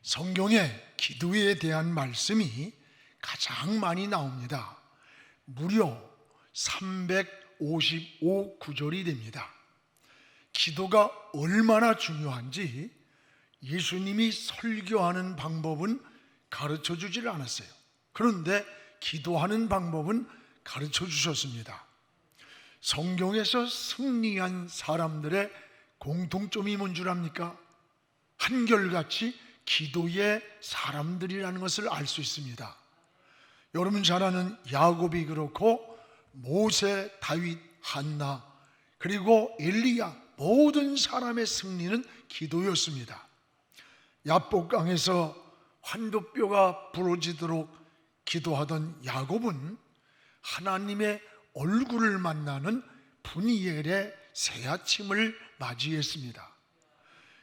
성경에 기도에 대한 말씀이 가장 많이 나옵니다. 무려 355 구절이 됩니다. 기도가 얼마나 중요한지 예수님이 설교하는 방법은 가르쳐 주질 않았어요. 그런데 기도하는 방법은 가르쳐 주셨습니다. 성경에서 승리한 사람들의 공통점이 뭔 줄 압니까? 한결같이 기도의 사람들이라는 것을 알 수 있습니다. 여러분 잘 아는 야곱이 그렇고 모세, 다윗, 한나 그리고 엘리야 모든 사람의 승리는 기도였습니다. 야복강에서 환도뼈가 부러지도록 기도하던 야곱은 하나님의 얼굴을 만나는 분이엘의 새아침을 맞이했습니다.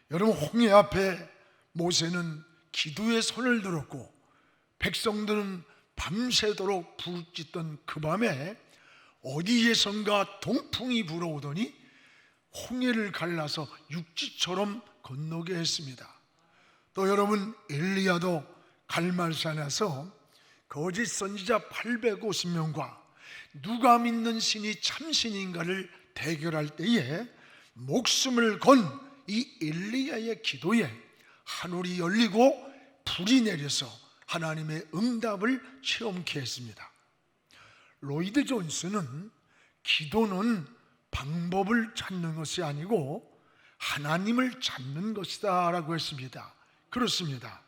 여러분, 홍해 앞에 모세는 기도의 손을 들었고 백성들은 밤새도록 부르짖던 그 밤에 어디에선가 동풍이 불어오더니 홍해를 갈라서 육지처럼 건너게 했습니다. 또 여러분, 엘리야도 갈멜산에서 거짓 선지자 850명과 누가 믿는 신이 참신인가를 대결할 때에 목숨을 건 이 엘리야의 기도에 하늘이 열리고 불이 내려서 하나님의 응답을 체험케 했습니다. 로이드 존스는 기도는 방법을 찾는 것이 아니고 하나님을 찾는 것이다 라고 했습니다. 그렇습니다.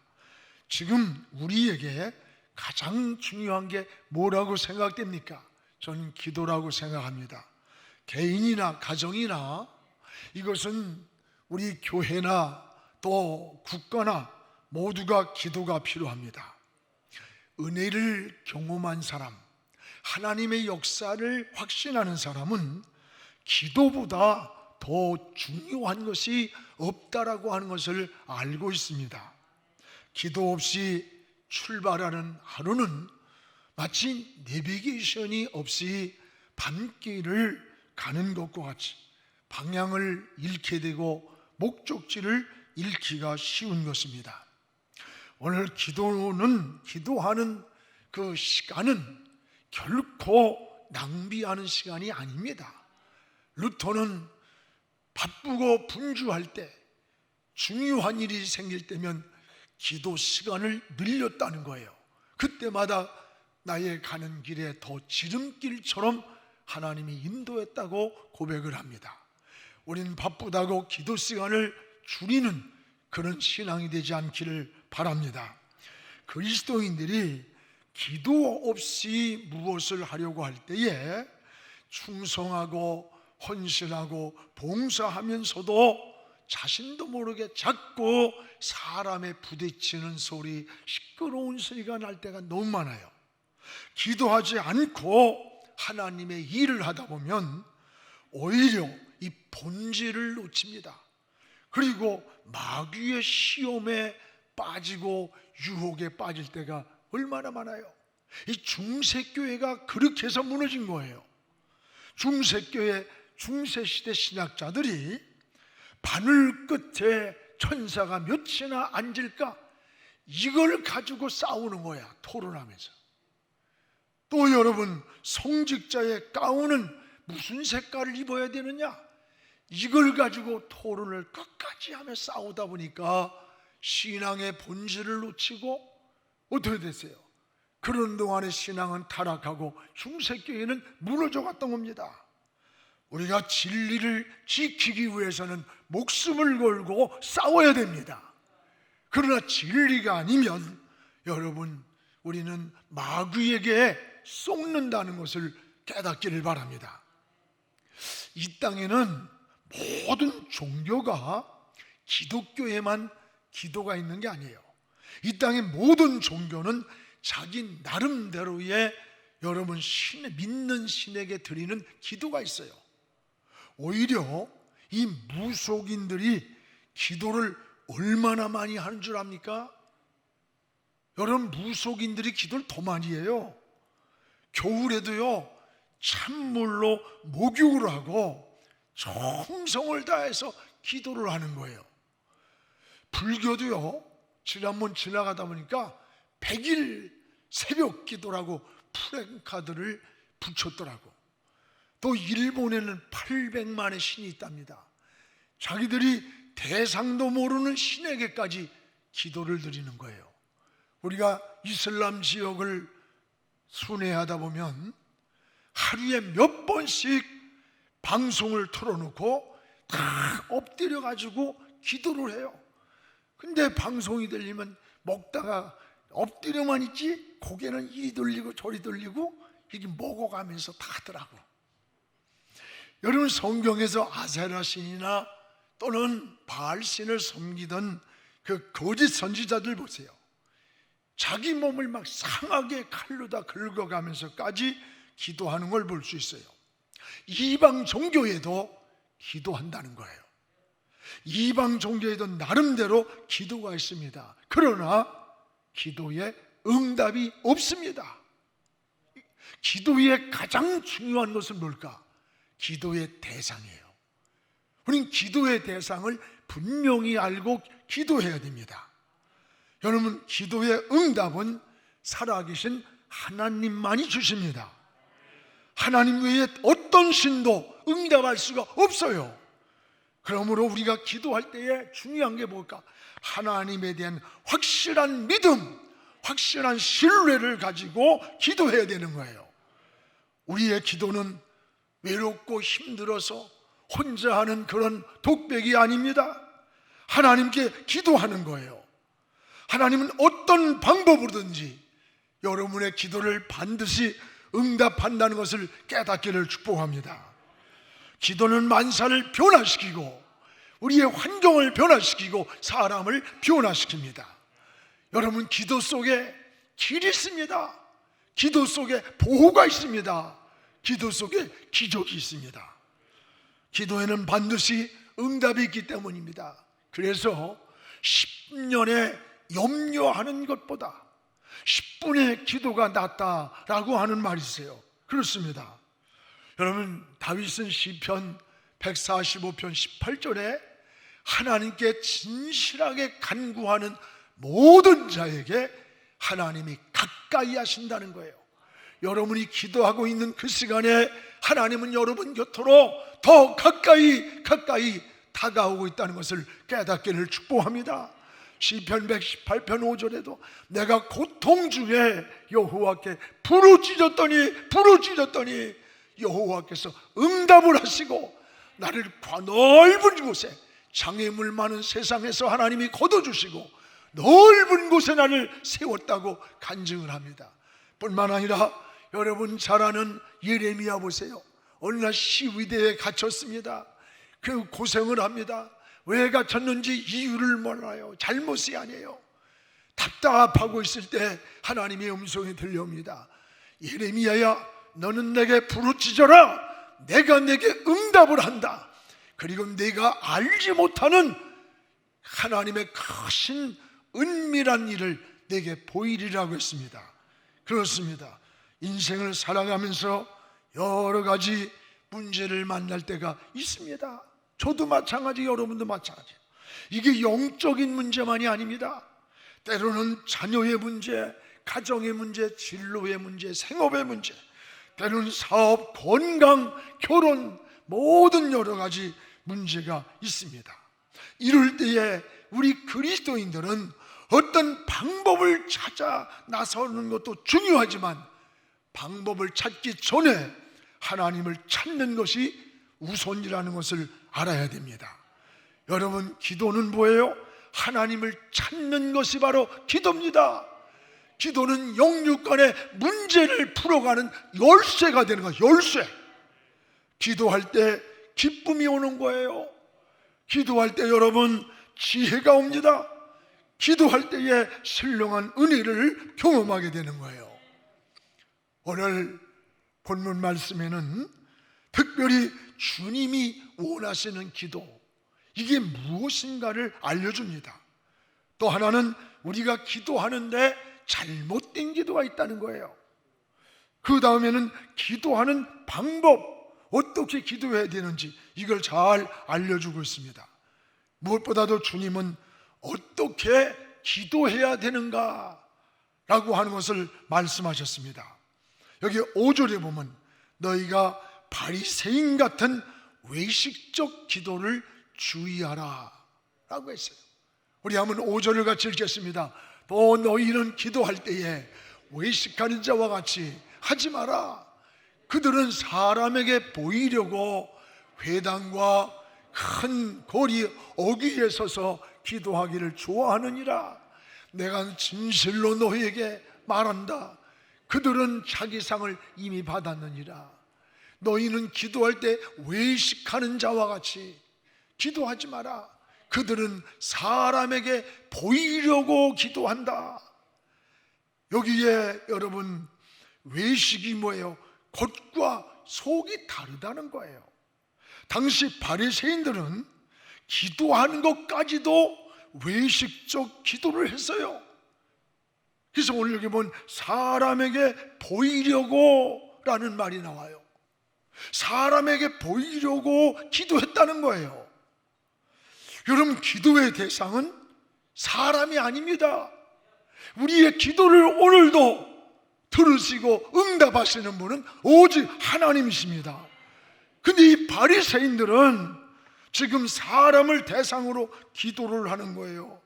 지금 우리에게 가장 중요한 게 뭐라고 생각됩니까? 저는 기도라고 생각합니다. 개인이나 가정이나 이것은 우리 교회나 또 국가나 모두가 기도가 필요합니다. 은혜를 경험한 사람, 하나님의 역사를 확신하는 사람은 기도보다 더 중요한 것이 없다라고 하는 것을 알고 있습니다. 기도 없이 출발하는 하루는 마치 내비게이션이 없이 밤길을 가는 것과 같이 방향을 잃게 되고 목적지를 잃기가 쉬운 것입니다. 오늘 기도하는 그 시간은 결코 낭비하는 시간이 아닙니다. 루터는 바쁘고 분주할 때, 중요한 일이 생길 때면 기도 시간을 늘렸다는 거예요. 그때마다 나의 가는 길에 더 지름길처럼 하나님이 인도했다고 고백을 합니다. 우리는 바쁘다고 기도 시간을 줄이는 그런 신앙이 되지 않기를 바랍니다. 그리스도인들이 기도 없이 무엇을 하려고 할 때에 충성하고 헌신하고 봉사하면서도 자신도 모르게 자꾸 사람의 부딪히는 소리, 시끄러운 소리가 날 때가 너무 많아요. 기도하지 않고 하나님의 일을 하다 보면 오히려 이 본질을 놓칩니다. 그리고 마귀의 시험에 빠지고 유혹에 빠질 때가 얼마나 많아요. 이 중세교회가 그렇게 해서 무너진 거예요. 중세교회, 중세시대 신학자들이 바늘 끝에 천사가 몇이나 앉을까? 이걸 가지고 싸우는 거야, 토론하면서. 또 여러분, 성직자의 가운은 무슨 색깔을 입어야 되느냐? 이걸 가지고 토론을 끝까지 하며 싸우다 보니까 신앙의 본질을 놓치고 어떻게 됐어요? 그런 동안에 신앙은 타락하고 중세교회는 무너져 갔던 겁니다. 우리가 진리를 지키기 위해서는 목숨을 걸고 싸워야 됩니다. 그러나 진리가 아니면 여러분, 우리는 마귀에게 속는다는 것을 깨닫기를 바랍니다. 이 땅에는 모든 종교가 기독교에만 기도가 있는 게 아니에요. 이 땅의 모든 종교는 자기 나름대로의 여러분 믿는 신에게 드리는 기도가 있어요. 오히려 이 무속인들이 기도를 얼마나 많이 하는 줄 압니까? 여러분, 무속인들이 기도를 더 많이 해요. 겨울에도요, 찬물로 목욕을 하고 정성을 다해서 기도를 하는 거예요. 불교도요, 지난번 지나가다 보니까 100일 새벽 기도라고 프랭카드를 붙였더라고. 또 일본에는 800만의 신이 있답니다. 자기들이 대상도 모르는 신에게까지 기도를 드리는 거예요. 우리가 이슬람 지역을 순회하다 보면 하루에 몇 번씩 방송을 틀어놓고 다 엎드려 가지고 기도를 해요. 근데 방송이 들리면 먹다가 엎드려만 있지 고개는 이리 돌리고 저리 돌리고 이렇게 먹어가면서 다 하더라고. 여러분, 성경에서 아세라 신이나 또는 바알 신을 섬기던 그 거짓 선지자들 보세요. 자기 몸을 막 상하게 칼로 다 긁어가면서까지 기도하는 걸 볼 수 있어요. 이방 종교에도 기도한다는 거예요. 이방 종교에도 나름대로 기도가 있습니다. 그러나 기도에 응답이 없습니다. 기도의 가장 중요한 것은 뭘까? 기도의 대상이에요. 우린 기도의 대상을 분명히 알고 기도해야 됩니다. 여러분, 기도의 응답은 살아계신 하나님만이 주십니다. 하나님 외에 어떤 신도 응답할 수가 없어요. 그러므로 우리가 기도할 때에 중요한 게 뭘까? 하나님에 대한 확실한 믿음, 확실한 신뢰를 가지고 기도해야 되는 거예요. 우리의 기도는 외롭고 힘들어서 혼자 하는 그런 독백이 아닙니다. 하나님께 기도하는 거예요. 하나님은 어떤 방법으로든지 여러분의 기도를 반드시 응답한다는 것을 깨닫기를 축복합니다. 기도는 만사를 변화시키고 우리의 환경을 변화시키고 사람을 변화시킵니다. 여러분, 기도 속에 길이 있습니다. 기도 속에 보호가 있습니다. 기도 속에 기적이 있습니다. 기도에는 반드시 응답이 있기 때문입니다. 그래서 10년에 염려하는 것보다 10분의 기도가 낫다라고 하는 말이 있어요. 그렇습니다. 여러분, 다윗은 시편 145편 18절에 하나님께 진실하게 간구하는 모든 자에게 하나님이 가까이 하신다는 거예요. 여러분이 기도하고 있는 그 시간에 하나님은 여러분 곁으로 더 가까이 다가오고 있다는 것을 깨닫기를 축복합니다. 시편 118편 5절에도 내가 고통 중에 여호와께 부르짖었더니 여호와께서 응답을 하시고 나를 넓은 곳에 장애물 많은 세상에서 하나님이 거둬주시고 넓은 곳에 나를 세웠다고 간증을 합니다. 뿐만 아니라 여러분 잘 아는 예레미야 보세요. 어느 날 시위대에 갇혔습니다. 그 고생을 합니다. 왜 갇혔는지 이유를 몰라요. 잘못이 아니에요. 답답하고 있을 때 하나님의 음성이 들려옵니다. 예레미야야, 너는 내게 부르짖어라. 내가 내게 응답을 한다. 그리고 내가 알지 못하는 하나님의 크신 은밀한 일을 내게 보이리라고 했습니다. 그렇습니다. 인생을 살아가면서 여러 가지 문제를 만날 때가 있습니다. 저도 마찬가지, 여러분도 마찬가지. 이게 영적인 문제만이 아닙니다. 때로는 자녀의 문제, 가정의 문제, 진로의 문제, 생업의 문제, 때로는 사업, 건강, 결혼, 모든 여러 가지 문제가 있습니다. 이럴 때에 우리 그리스도인들은 어떤 방법을 찾아 나서는 것도 중요하지만 방법을 찾기 전에 하나님을 찾는 것이 우선이라는 것을 알아야 됩니다. 여러분, 기도는 뭐예요? 하나님을 찾는 것이 바로 기도입니다. 기도는 영육간의 문제를 풀어가는 열쇠가 되는 거예요. 열쇠. 기도할 때 기쁨이 오는 거예요. 기도할 때 여러분 지혜가 옵니다. 기도할 때에 신령한 은혜를 경험하게 되는 거예요. 오늘 본문 말씀에는 특별히 주님이 원하시는 기도, 이게 무엇인가를 알려줍니다. 또 하나는 우리가 기도하는데 잘못된 기도가 있다는 거예요. 그 다음에는 기도하는 방법, 어떻게 기도해야 되는지 이걸 잘 알려주고 있습니다. 무엇보다도 주님은 어떻게 기도해야 되는가? 라고 하는 것을 말씀하셨습니다. 여기 5절에 보면 너희가 바리새인 같은 외식적 기도를 주의하라 라고 했어요. 우리 한번 5절을 같이 읽겠습니다. 또 너희는 기도할 때에 외식하는 자와 같이 하지 마라. 그들은 사람에게 보이려고 회당과 큰 거리 어귀에 서서 기도하기를 좋아하느니라. 내가 진실로 너희에게 말한다. 그들은 자기 상을 이미 받았느니라. 너희는 기도할 때 외식하는 자와 같이 기도하지 마라. 그들은 사람에게 보이려고 기도한다. 여기에 여러분 외식이 뭐예요? 겉과 속이 다르다는 거예요. 당시 바리새인들은 기도하는 것까지도 외식적 기도를 했어요. 그래서 오늘 여기 보면 사람에게 보이려고 라는 말이 나와요. 사람에게 보이려고 기도했다는 거예요. 여러분, 기도의 대상은 사람이 아닙니다. 우리의 기도를 오늘도 들으시고 응답하시는 분은 오직 하나님이십니다. 근데 이 바리새인들은 지금 사람을 대상으로 기도를 하는 거예요.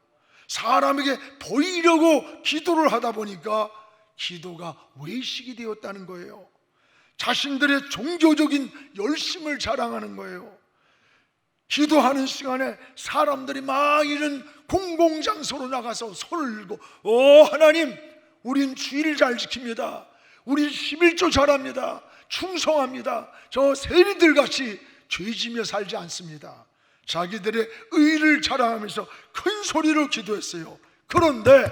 사람에게 보이려고 기도를 하다 보니까 기도가 외식이 되었다는 거예요. 자신들의 종교적인 열심을 자랑하는 거예요. 기도하는 시간에 사람들이 막 이런 공공장소로 나가서 손을 들고 하나님, 우린 주일 잘 지킵니다. 우린 11조 잘합니다. 충성합니다. 저 세리들 같이 죄지며 살지 않습니다. 자기들의 의를 자랑하면서 큰 소리로 기도했어요. 그런데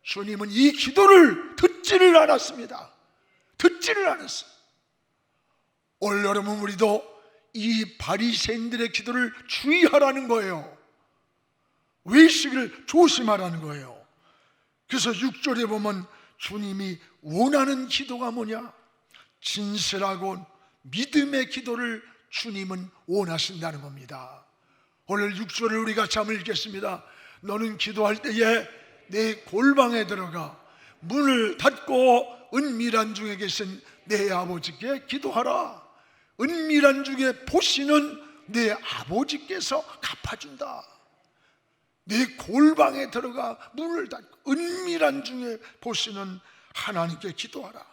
주님은 이 기도를 듣지를 않았습니다. 듣지를 않았어요. 오늘 여러분, 우리도 이 바리새인들의 기도를 주의하라는 거예요. 외식을 조심하라는 거예요. 그래서 6절에 보면 주님이 원하는 기도가 뭐냐? 진실하고 믿음의 기도를 주님은 원하신다는 겁니다. 오늘 6절을 우리 같이 한번 읽겠습니다. 너는 기도할 때에 내 골방에 들어가 문을 닫고 은밀한 중에 계신 내 아버지께 기도하라. 은밀한 중에 보시는 내 아버지께서 갚아준다. 내 골방에 들어가 문을 닫고 은밀한 중에 보시는 하나님께 기도하라.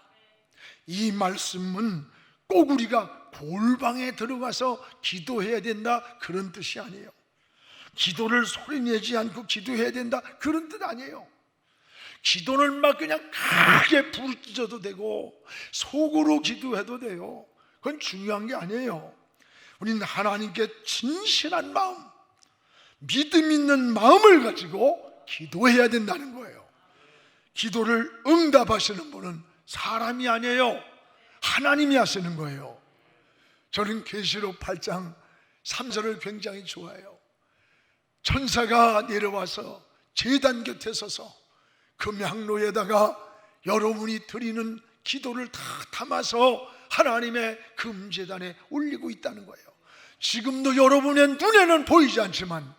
이 말씀은 꼭 우리가 골방에 들어가서 기도해야 된다 그런 뜻이 아니에요. 기도를 소리내지 않고 기도해야 된다 그런 뜻 아니에요. 기도는 막 그냥 크게 부르짖어도 되고 속으로 기도해도 돼요. 그건 중요한 게 아니에요. 우리는 하나님께 진실한 마음, 믿음 있는 마음을 가지고 기도해야 된다는 거예요. 기도를 응답하시는 분은 사람이 아니에요. 하나님이 하시는 거예요. 저는 계시록 8장 3절을 굉장히 좋아해요. 천사가 내려와서 제단 곁에 서서 금향로에다가 여러분이 드리는 기도를 다 담아서 하나님의 금제단에 올리고 있다는 거예요. 지금도 여러분의 눈에는 보이지 않지만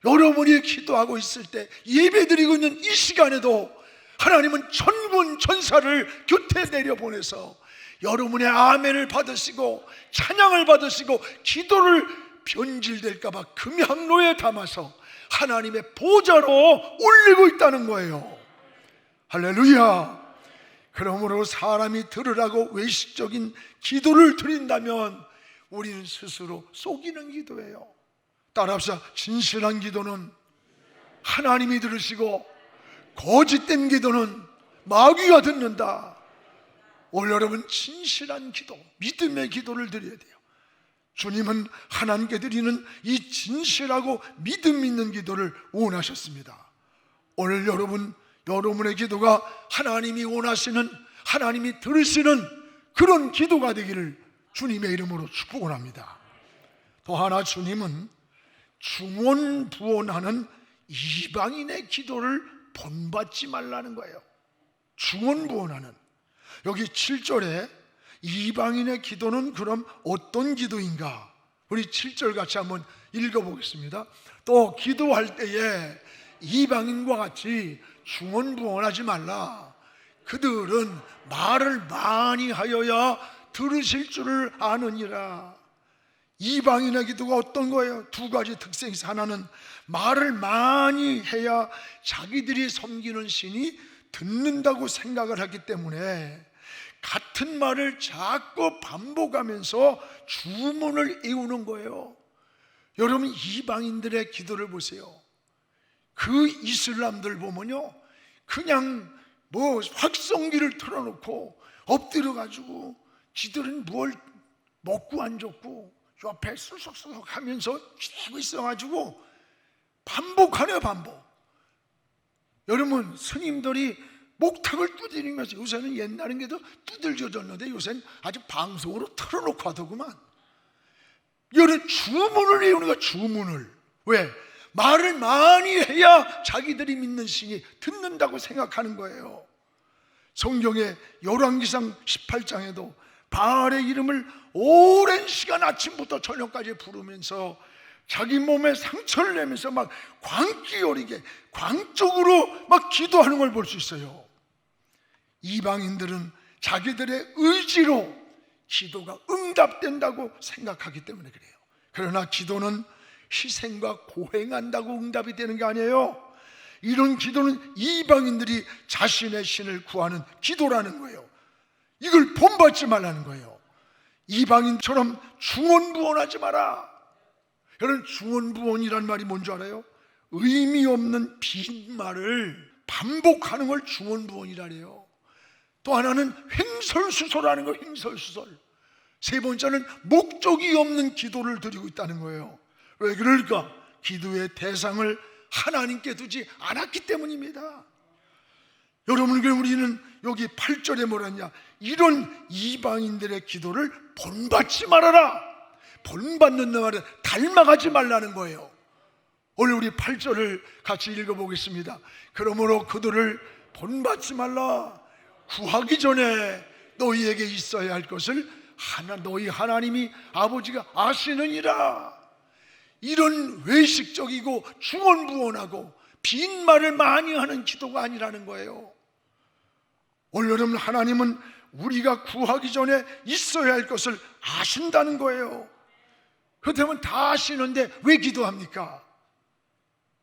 여러분이 기도하고 있을 때 예배드리고 있는 이 시간에도 하나님은 천군 천사를 곁에 내려보내서 여러분의 아멘을 받으시고 찬양을 받으시고 기도를 변질될까 봐 금향로에 담아서 하나님의 보좌로 올리고 있다는 거예요. 할렐루야. 그러므로 사람이 들으라고 외식적인 기도를 드린다면 우리는 스스로 속이는 기도예요. 따라합시다. 진실한 기도는 하나님이 들으시고 거짓된 기도는 마귀가 듣는다. 오늘 여러분 진실한 기도, 믿음의 기도를 드려야 돼요. 주님은 하나님께 드리는 이 진실하고 믿음 있는 기도를 원하셨습니다. 오늘 여러분의 기도가 하나님이 원하시는, 하나님이 들으시는 그런 기도가 되기를 주님의 이름으로 축복을 합니다. 또 하나, 주님은 중언부언하는 이방인의 기도를 본받지 말라는 거예요. 중언부언하는, 여기 7절에 이방인의 기도는 그럼 어떤 기도인가? 우리 7절 같이 한번 읽어보겠습니다. 또 기도할 때에 이방인과 같이 중언부언하지 말라. 그들은 말을 많이 하여야 들으실 줄을 아느니라. 이방인의 기도가 어떤 거예요? 두 가지 특성이 있어요. 하나는 말을 많이 해야 자기들이 섬기는 신이 듣는다고 생각을 하기 때문에 같은 말을 자꾸 반복하면서 주문을 외우는 거예요. 여러분, 이방인들의 기도를 보세요. 그 이슬람들 보면요, 그냥 뭐 확성기를 틀어놓고 엎드려 가지고 지들은 뭘 먹고 안 줬고 옆에 술썩술썩 하면서 쥐고 있어가지고 반복하네요, 반복. 여러분, 스님들이 목탁을 두드리면서, 요새는 옛날엔 게도 두들겨졌는데 요새는 아주 방송으로 틀어놓고 하더구만. 이런 주문을 외우는 거야, 주문을. 왜? 말을 많이 해야 자기들이 믿는 신이 듣는다고 생각하는 거예요. 성경의 열왕기상 18장에도 바알의 이름을 오랜 시간 아침부터 저녁까지 부르면서 자기 몸에 상처를 내면서 막 광기 어리게 광적으로 막 기도하는 걸 볼 수 있어요. 이방인들은 자기들의 의지로 기도가 응답된다고 생각하기 때문에 그래요. 그러나 기도는 희생과 고행한다고 응답이 되는 게 아니에요. 이런 기도는 이방인들이 자신의 신을 구하는 기도라는 거예요. 이걸 본받지 말라는 거예요. 이방인처럼 중언부언하지 마라. 여러분, 중언부언이란 말이 뭔지 알아요? 의미 없는 빈말을 반복하는 걸 중언부언이라래요. 또 하나는 횡설수설하는 거, 횡설수설. 세 번째는 목적이 없는 기도를 드리고 있다는 거예요. 왜 그럴까? 기도의 대상을 하나님께 두지 않았기 때문입니다. 여러분, 그럼 우리는 여기 8절에 뭐라 했냐? 이런 이방인들의 기도를 본받지 말아라. 본받는 말은 닮아가지 말라는 거예요. 오늘 우리 8절을 같이 읽어보겠습니다. 그러므로 그들을 본받지 말라. 구하기 전에 너희에게 있어야 할 것을 너희 하나님이 아버지가 아시느니라. 이런 외식적이고 중언부언하고 빈말을 많이 하는 기도가 아니라는 거예요. 오늘 여러분, 하나님은 우리가 구하기 전에 있어야 할 것을 아신다는 거예요. 그렇다면 다 아시는데 왜 기도합니까?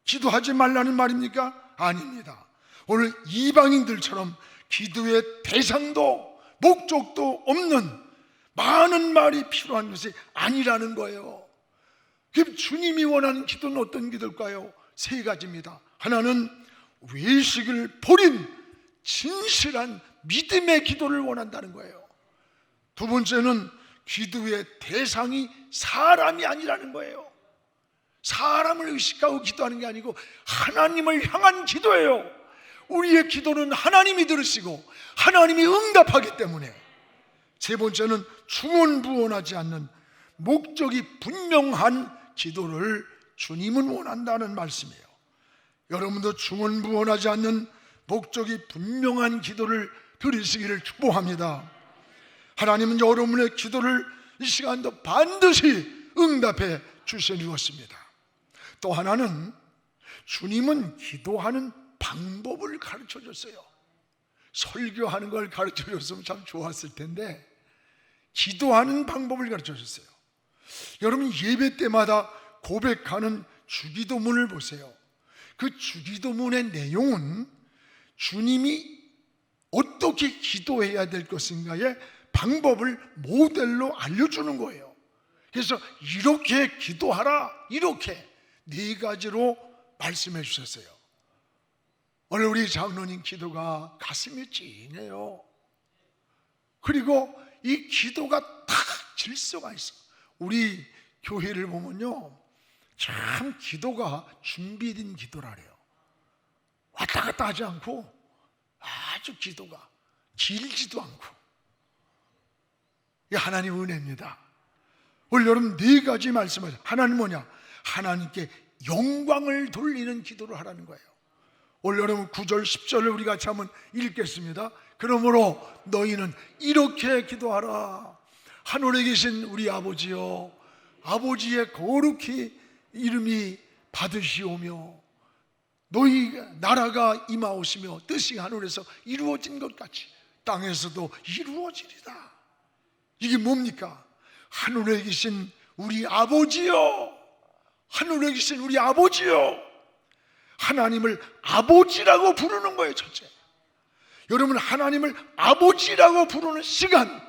기도하지 말라는 말입니까? 아닙니다. 오늘 이방인들처럼 기도의 대상도 목적도 없는 많은 말이 필요한 것이 아니라는 거예요. 그럼 주님이 원하는 기도는 어떤 기도일까요? 세 가지입니다. 하나는 외식을 버린 진실한 믿음의 기도를 원한다는 거예요. 두 번째는 기도의 대상이 사람이 아니라는 거예요. 사람을 의식하고 기도하는 게 아니고 하나님을 향한 기도예요. 우리의 기도는 하나님이 들으시고 하나님이 응답하기 때문에. 세 번째는 중언부언하지 않는 목적이 분명한 기도를 주님은 원한다는 말씀이에요. 여러분도 중언부언하지 않는 목적이 분명한 기도를 드리시기를 축복합니다. 하나님은 여러분의 기도를 이 시간도 반드시 응답해 주시리었습니다. 또 하나는 주님은 기도하는 방법을 가르쳐 줬어요. 설교하는 걸 가르쳐 줬으면 참 좋았을 텐데 기도하는 방법을 가르쳐 줬어요. 여러분, 예배 때마다 고백하는 주기도문을 보세요. 그 주기도문의 내용은 주님이 어떻게 기도해야 될 것인가의 방법을 모델로 알려주는 거예요. 그래서 이렇게 기도하라, 이렇게 네 가지로 말씀해 주셨어요. 오늘 우리 장로님 기도가 가슴이 찡해요. 그리고 이 기도가 딱 질서가 있어. 우리 교회를 보면요, 참 기도가 준비된 기도라래요. 왔다 갔다 하지 않고 아주 기도가 길지도 않고. 이 하나님 은혜입니다. 오늘 여러분 네 가지 말씀하세요. 하나님 뭐냐? 하나님께 영광을 돌리는 기도를 하라는 거예요. 오늘 여러분 9절 10절을 우리 같이 한번 읽겠습니다. 그러므로 너희는 이렇게 기도하라. 하늘에 계신 우리 아버지여, 아버지의 거룩히 이름이 받으시오며 너희 나라가 임하오시며 뜻이 하늘에서 이루어진 것 같이 땅에서도 이루어지리다. 이게 뭡니까? 하늘에 계신 우리 아버지요, 하늘에 계신 우리 아버지요. 하나님을 아버지라고 부르는 거예요. 첫째, 여러분, 하나님을 아버지라고 부르는 시간,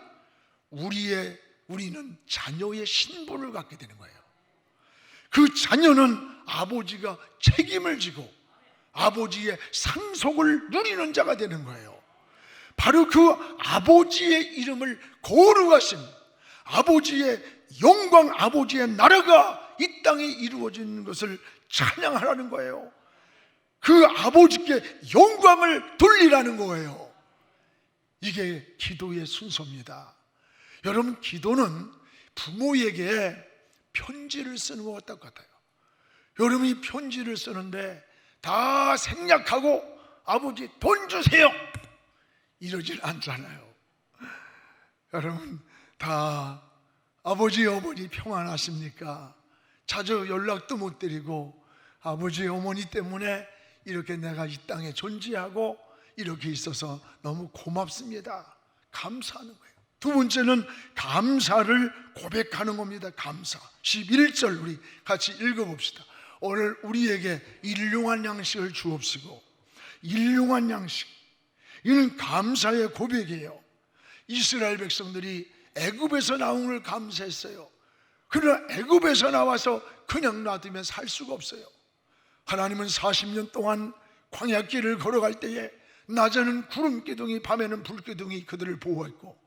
우리는 자녀의 신분을 갖게 되는 거예요. 그 자녀는 아버지가 책임을 지고 아버지의 상속을 누리는 자가 되는 거예요. 바로 그 아버지의 이름을 거룩하신 아버지의 영광, 아버지의 나라가 이 땅에 이루어지는 것을 찬양하라는 거예요. 그 아버지께 영광을 돌리라는 거예요. 이게 기도의 순서입니다. 여러분, 기도는 부모에게 편지를 쓰는 것 같아요. 여러분이 편지를 쓰는데 다 생략하고 아버지 돈 주세요 이러질 않잖아요. 여러분, 다 아버지 어머니 평안하십니까? 자주 연락도 못 드리고 아버지 어머니 때문에 이렇게 내가 이 땅에 존재하고 이렇게 있어서 너무 고맙습니다, 감사하는 거예요. 두 번째는 감사를 고백하는 겁니다. 감사. 11절 우리 같이 읽어봅시다. 오늘 우리에게 일용할 양식을 주옵시고. 일용할 양식, 이는 감사의 고백이에요. 이스라엘 백성들이 애굽에서 나온 걸 감사했어요. 그러나 애굽에서 나와서 그냥 놔두면 살 수가 없어요. 하나님은 40년 동안 광야길을 걸어갈 때에 낮에는 구름기둥이, 밤에는 불기둥이 그들을 보호했고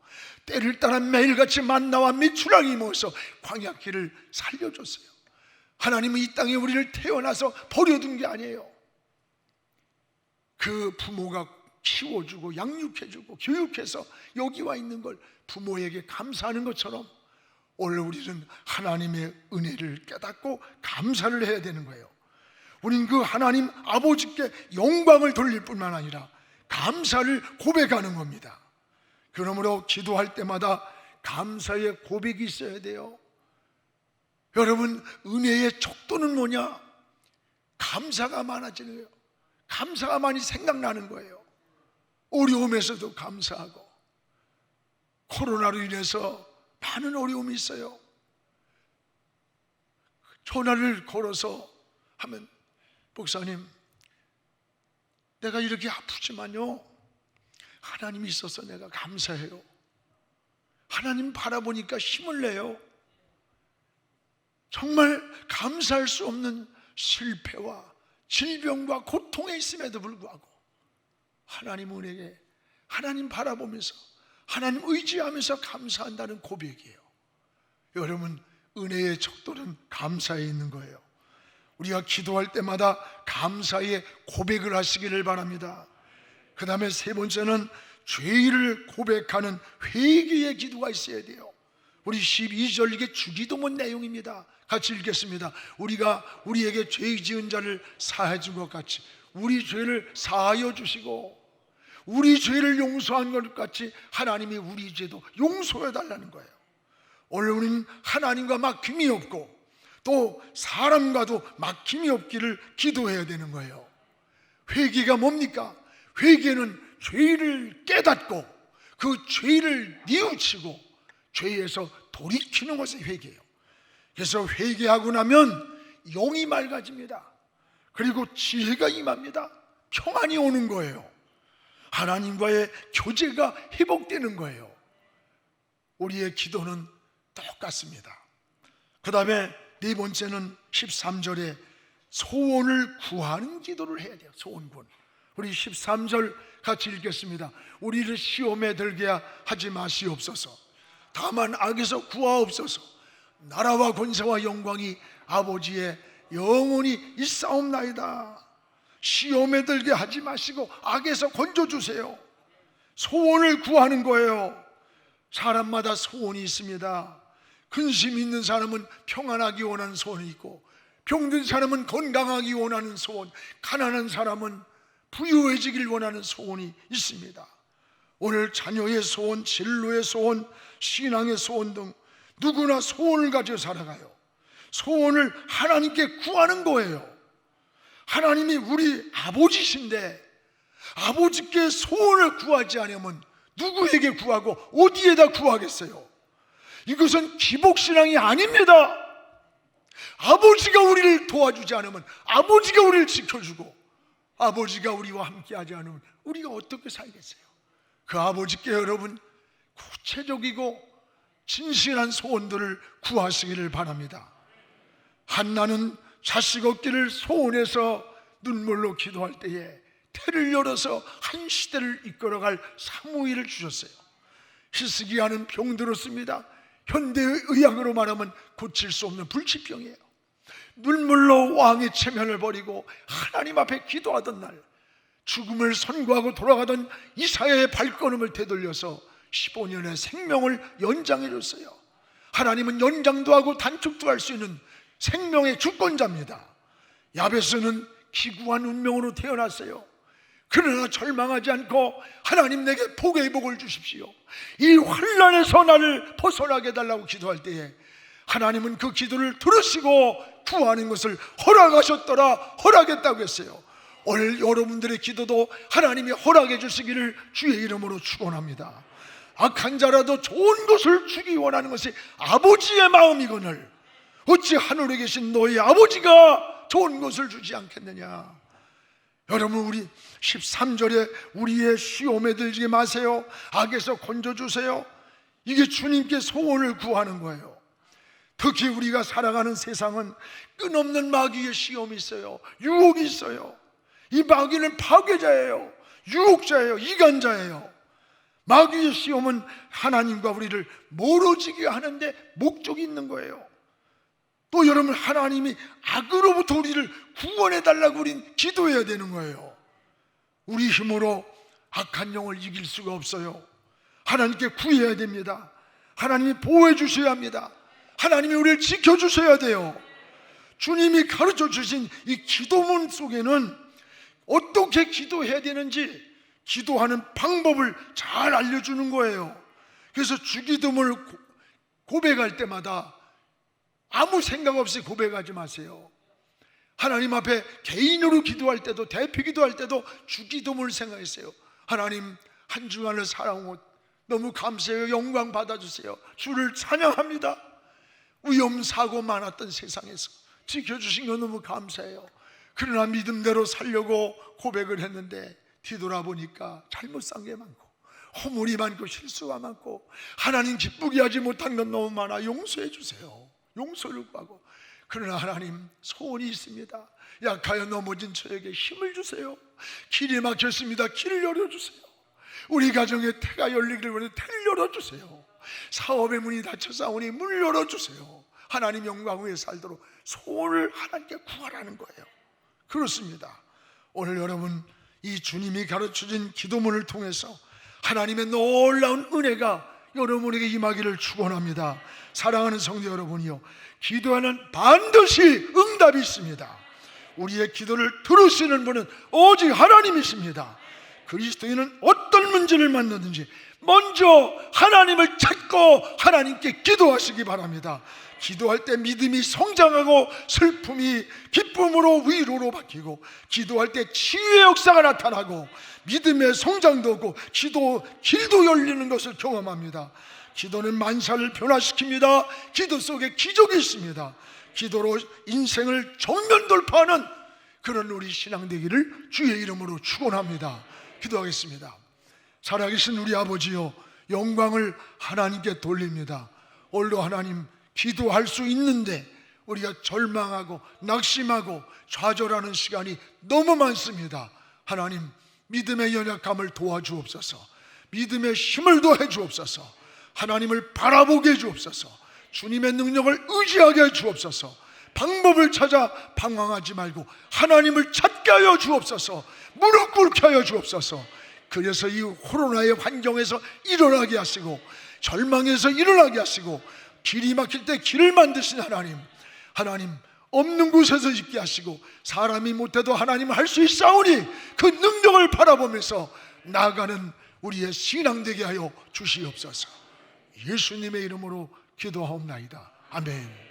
때를 따라 매일같이 만나와 미추랑이 모여서 광야길을 살려줬어요. 하나님은 이 땅에 우리를 태어나서 버려둔 게 아니에요. 그 부모가 키워주고 양육해주고 교육해서 여기 와 있는 걸 부모에게 감사하는 것처럼 오늘 우리는 하나님의 은혜를 깨닫고 감사를 해야 되는 거예요. 우린 그 하나님 아버지께 영광을 돌릴 뿐만 아니라 감사를 고백하는 겁니다. 그러므로 기도할 때마다 감사의 고백이 있어야 돼요. 여러분, 은혜의 척도는 뭐냐? 감사가 많아지는 거예요. 감사가 많이 생각나는 거예요. 어려움에서도 감사하고. 코로나로 인해서 많은 어려움이 있어요. 전화를 걸어서 하면, 목사님, 내가 이렇게 아프지만요, 하나님이 있어서 내가 감사해요. 하나님 바라보니까 힘을 내요. 정말 감사할 수 없는 실패와 질병과 고통에 있음에도 불구하고 하나님 은혜에 하나님 바라보면서 하나님 의지하면서 감사한다는 고백이에요. 여러분, 은혜의 척도는 감사에 있는 거예요. 우리가 기도할 때마다 감사의 고백을 하시기를 바랍니다. 그 다음에 세 번째는 죄를 고백하는 회개의 기도가 있어야 돼요. 우리 12절, 이게 주기도문 내용입니다. 같이 읽겠습니다. 우리가 우리에게 죄 지은 자를 사해 준 것 같이 우리 죄를 사하여 주시고 우리 죄를 용서한 것 같이 하나님이 우리 죄도 용서해 달라는 거예요. 오늘 우리는 하나님과 막힘이 없고 또 사람과도 막힘이 없기를 기도해야 되는 거예요. 회개가 뭡니까? 회개는 죄를 깨닫고 그 죄를 뉘우치고 죄에서 돌이키는 것이 회개예요. 그래서 회개하고 나면 영이 맑아집니다. 그리고 지혜가 임합니다. 평안이 오는 거예요. 하나님과의 교제가 회복되는 거예요. 우리의 기도는 똑같습니다. 그 다음에 네 번째는 13절에 소원을 구하는 기도를 해야 돼요. 소원군. 우리 13절 같이 읽겠습니다. 우리를 시험에 들게 하지 마시옵소서. 다만 악에서 구하옵소서. 나라와 권세와 영광이 아버지의 영원히 있사옵나이다. 시험에 들게 하지 마시고 악에서 건져주세요. 소원을 구하는 거예요. 사람마다 소원이 있습니다. 근심 있는 사람은 평안하기 원하는 소원이 있고, 병든 사람은 건강하기 원하는 소원, 가난한 사람은 부유해지길 원하는 소원이 있습니다. 오늘 자녀의 소원, 진로의 소원, 신앙의 소원 등 누구나 소원을 가지고 살아가요. 소원을 하나님께 구하는 거예요. 하나님이 우리 아버지신데 아버지께 소원을 구하지 않으면 누구에게 구하고 어디에다 구하겠어요? 이것은 기복신앙이 아닙니다. 아버지가 우리를 도와주지 않으면, 아버지가 우리를 지켜주고, 아버지가 우리와 함께하지 않으면 우리가 어떻게 살겠어요? 그 아버지께 여러분 구체적이고 진실한 소원들을 구하시기를 바랍니다. 한나는 자식 얻기를 소원해서 눈물로 기도할 때에 태를 열어서 한 시대를 이끌어갈 사무엘을 주셨어요. 히스기야는 병들었습니다. 현대의 의학으로 말하면 고칠 수 없는 불치병이에요. 눈물로 왕의 체면을 버리고 하나님 앞에 기도하던 날, 죽음을 선고하고 돌아가던 이사야의 발걸음을 되돌려서 15년의 생명을 연장해 줬어요. 하나님은 연장도 하고 단축도 할 수 있는 생명의 주권자입니다. 야베스는 기구한 운명으로 태어났어요. 그러나 절망하지 않고 하나님 내게 복의 복을 주십시오, 이 환난에서 나를 벗어나게 해달라고 기도할 때에 하나님은 그 기도를 들으시고 구하는 것을 허락하셨더라, 허락했다고 했어요. 오늘 여러분들의 기도도 하나님이 허락해 주시기를 주의 이름으로 축원합니다. 악한 자라도 좋은 것을 주기 원하는 것이 아버지의 마음이거늘 어찌 하늘에 계신 너희 아버지가 좋은 것을 주지 않겠느냐. 여러분, 우리 13절에 우리의 시험에 들지 마세요, 악에서 건져주세요, 이게 주님께 소원을 구하는 거예요. 특히 우리가 살아가는 세상은 끝없는 마귀의 시험이 있어요. 유혹이 있어요. 이 마귀는 파괴자예요. 유혹자예요. 이간자예요. 마귀의 시험은 하나님과 우리를 멀어지게 하는데 목적이 있는 거예요. 또 여러분, 하나님이 악으로부터 우리를 구원해달라고 우린 기도해야 되는 거예요. 우리 힘으로 악한 영을 이길 수가 없어요. 하나님께 구해야 됩니다. 하나님이 보호해 주셔야 합니다. 하나님이 우리를 지켜주셔야 돼요. 주님이 가르쳐 주신 이 기도문 속에는 어떻게 기도해야 되는지 기도하는 방법을 잘 알려주는 거예요. 그래서 주기도문을 고백할 때마다 아무 생각 없이 고백하지 마세요. 하나님 앞에 개인으로 기도할 때도, 대표 기도할 때도 주기도문을 생각했어요. 하나님, 한 주간을 살아온 너무 감사해요. 영광 받아주세요. 주를 찬양합니다. 위험사고 많았던 세상에서 지켜주신 거 너무 감사해요. 그러나 믿음대로 살려고 고백을 했는데 뒤돌아보니까 잘못 산 게 많고 허물이 많고 실수가 많고 하나님 기쁘게 하지 못한 건 너무 많아. 용서해 주세요. 용서를 구하고, 그러나 하나님, 소원이 있습니다. 약하여 넘어진 저에게 힘을 주세요. 길이 막혔습니다. 길을 열어주세요. 우리 가정에 태가 열리기를 원해 태를 열어주세요. 사업의 문이 닫혀싸우니 문을 열어주세요. 하나님 영광 위에 살도록 소원을 하나님께 구하라는 거예요. 그렇습니다. 오늘 여러분, 이 주님이 가르쳐준 기도문을 통해서 하나님의 놀라운 은혜가 여러분에게 임하기를 축원합니다. 사랑하는 성도 여러분이요, 기도하는 반드시 응답이 있습니다. 우리의 기도를 들으시는 분은 오직 하나님이십니다. 그리스도인은 어떤 문제를 만나든지 먼저 하나님을 찾고 하나님께 기도하시기 바랍니다. 기도할 때 믿음이 성장하고 슬픔이 기쁨으로 위로로 바뀌고, 기도할 때 치유의 역사가 나타나고 믿음의 성장도 오고 기도 길도 열리는 것을 경험합니다. 기도는 만사를 변화시킵니다. 기도 속에 기적이 있습니다. 기도로 인생을 정면 돌파하는 그런 우리 신앙 되기를 주의 이름으로 축원합니다. 기도하겠습니다. 살아계신 우리 아버지요, 영광을 하나님께 돌립니다. 오늘도 하나님, 기도할 수 있는데 우리가 절망하고 낙심하고 좌절하는 시간이 너무 많습니다. 하나님, 믿음의 연약함을 도와주옵소서. 믿음의 힘을 더해 주옵소서. 하나님을 바라보게 해 주옵소서. 주님의 능력을 의지하게 해 주옵소서. 방법을 찾아 방황하지 말고 하나님을 찾게 하여 주옵소서. 무릎 꿇게 하여 주옵소서. 그래서 이 코로나의 환경에서 일어나게 하시고, 절망에서 일어나게 하시고, 길이 막힐 때 길을 만드신 하나님, 하나님 없는 곳에서 있게 하시고, 사람이 못해도 하나님 할 수 있사오니 그 능력을 바라보면서 나아가는 우리의 신앙 되게 하여 주시옵소서. 예수님의 이름으로 기도하옵나이다. 아멘.